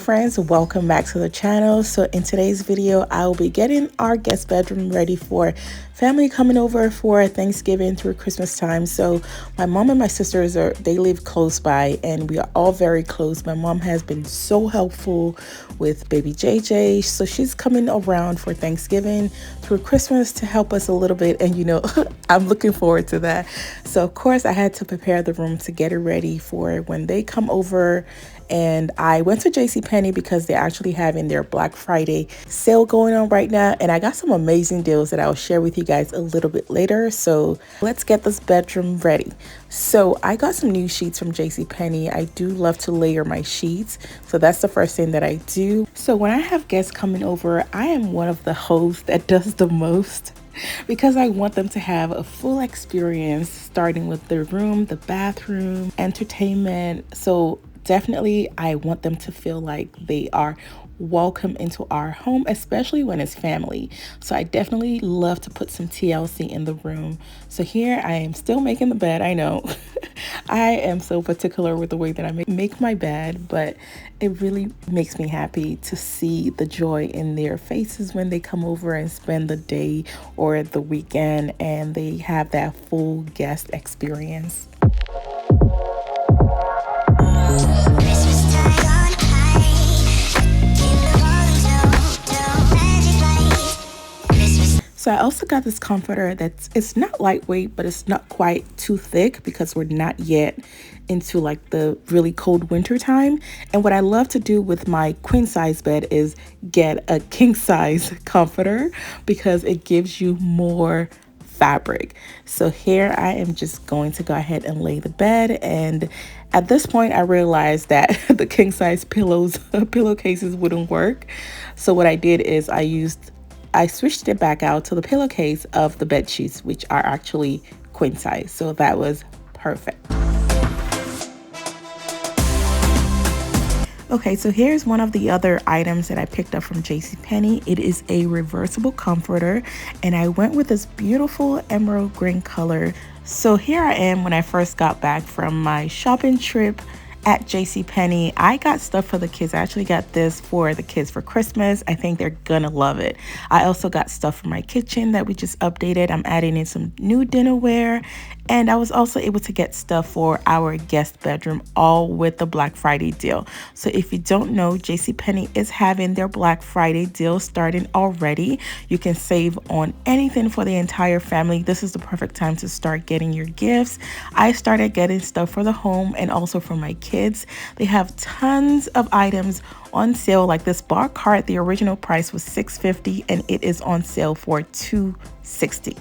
friends, welcome back to the channel. So in today's video I will be getting our guest bedroom ready for family coming over for Thanksgiving through Christmas time. So my mom and my sisters they live close by and we are all very close. My mom has been so helpful with baby JJ, so she's coming around for Thanksgiving through Christmas to help us a little bit, and I'm looking forward to that. So of course I had to prepare the room to get it ready for when they come over. And I went to JCPenney because they're actually having their Black Friday sale going on right now. And I got some amazing deals that I'll share with you guys a little bit later. So let's get this bedroom ready. So I got some new sheets from JCPenney. I do love to layer my sheets. So that's the first thing that I do. So when I have guests coming over, I am one of the hosts that does the most, because I want them to have a full experience, starting with the room, the bathroom, entertainment. So definitely I want them to feel like they are welcome into our home, especially when it's family. So I definitely love to put some TLC in the room. So here I am still making the bed. I know I am so particular with the way that I make my bed, but it really makes me happy to see the joy in their faces when they come over and spend the day or the weekend and they have that full guest experience. So I also got this comforter it's not lightweight, but it's not quite too thick because we're not yet into like the really cold winter time. And what I love to do with my queen size bed is get a king size comforter because it gives you more fabric. So here I am just going to go ahead and lay the bed, and at this point I realized that the king size pillowcases wouldn't work. So what I did is I switched it back out to the pillowcase of the bed sheets, which are actually queen size. So that was perfect. Okay, so here's one of the other items that I picked up from JCPenney. It is a reversible comforter, and I went with this beautiful emerald green color. So here I am when I first got back from my shopping trip at JCPenney. I got stuff for the kids. I actually got this for the kids for Christmas. I think they're gonna love it. I also got stuff for my kitchen that we just updated. I'm adding in some new dinnerware, and I was also able to get stuff for our guest bedroom, all with the Black Friday deal. So if you don't know, JCPenney is having their Black Friday deal starting already. You can save on anything for the entire family. This is the perfect time to start getting your gifts. I started getting stuff for the home and also for my kids. They have tons of items on sale, like this bar cart. The original price was $6.50 and it is on sale for $2.60.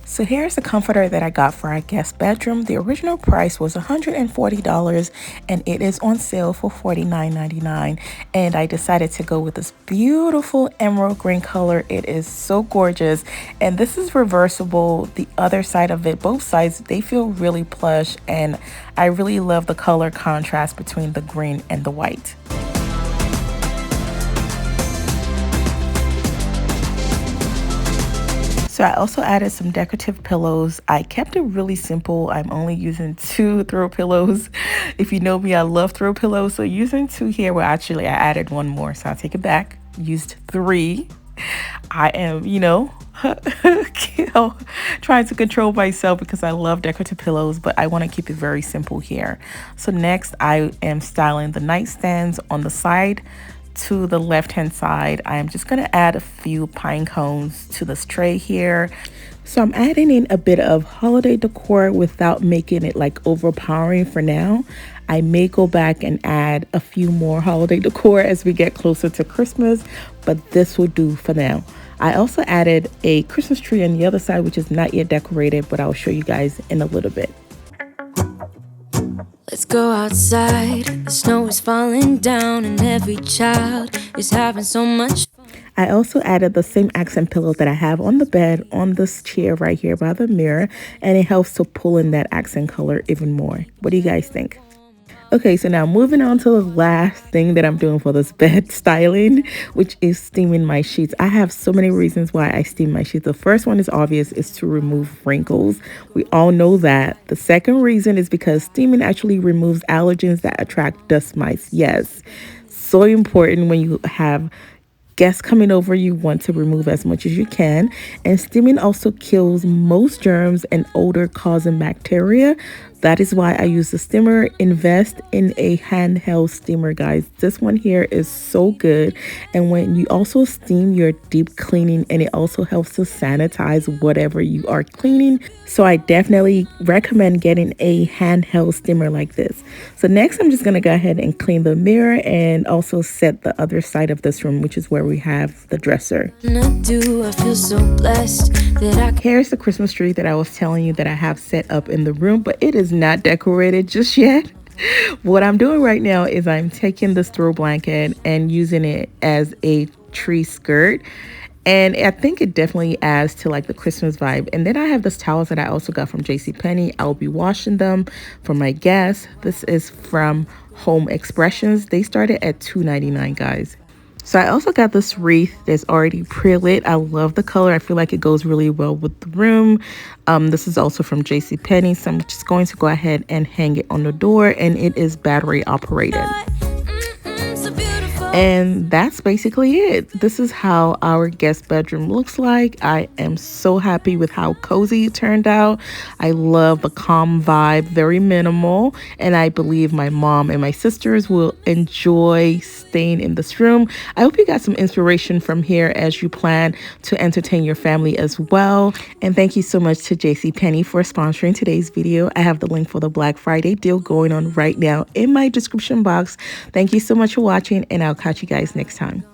So here's the comforter that I got for our guest bedroom. The original price was $140 and it is on sale for $49.99. And I decided to go with this beautiful emerald green color. It is so gorgeous. And this is reversible. The other side of it, both sides, they feel really plush. And I really love the color contrast between the green and the white. So I also added some decorative pillows. I kept it really simple. I'm only using 2 throw pillows. If you know me, I love throw pillows. So using 2 here, well, actually I added 1 more. So I'll take it back. Used 3. I am, trying to control myself because I love decorative pillows, but I want to keep it very simple here. So next I am styling the nightstands on the side. To the left hand side, I'm just going to add a few pine cones to this tray here. So I'm adding in a bit of holiday decor without making it like overpowering for now. I may go back and add a few more holiday decor as we get closer to Christmas, but this will do for now. I also added a Christmas tree on the other side, which is not yet decorated, but I'll show you guys in a little bit. Let's go outside, the snow is falling down and every child is having so much fun. I also added the same accent pillow that I have on the bed on this chair right here by the mirror, and it helps to pull in that accent color even more. What do you guys think? Okay, so now moving on to the last thing that I'm doing for this bed styling, which is steaming my sheets. I have so many reasons why I steam my sheets. The first one is obvious, is to remove wrinkles. We all know that. The second reason is because steaming actually removes allergens that attract dust mites. Yes. so important when you have guests coming over. You want to remove as much as you can. And steaming also kills most germs and odor causing bacteria. That is why I use the steamer. Invest in a handheld steamer, guys. This one here is so good. And when you also steam, you're deep cleaning, and it also helps to sanitize whatever you are cleaning. So I definitely recommend getting a handheld steamer like this. So next, I'm just going to go ahead and clean the mirror and also set the other side of this room, which is where we have the dresser. I feel so blessed that Here's the Christmas tree that I was telling you that I have set up in the room, but it is not decorated just yet. What I'm doing right now is I'm taking this throw blanket and using it as a tree skirt. And I think it definitely adds to like the Christmas vibe. And then I have this towels that I also got from JCPenney. I'll be washing them for my guests. This is from Home Expressions. They started at $2.99, guys. So I also got this wreath that's already pre-lit. I love the color. I feel like it goes really well with the room. This is also from JCPenney. So I'm just going to go ahead and hang it on the door, and it is battery operated. And that's basically it. This is how our guest bedroom looks like. I am so happy with how cozy it turned out. I love the calm vibe, very minimal. And I believe my mom and my sisters will enjoy staying in this room. I hope you got some inspiration from here as you plan to entertain your family as well. And thank you so much to JCPenney for sponsoring today's video. I have the link for the Black Friday deal going on right now in my description box. Thank you so much for watching, and I'll catch you guys next time.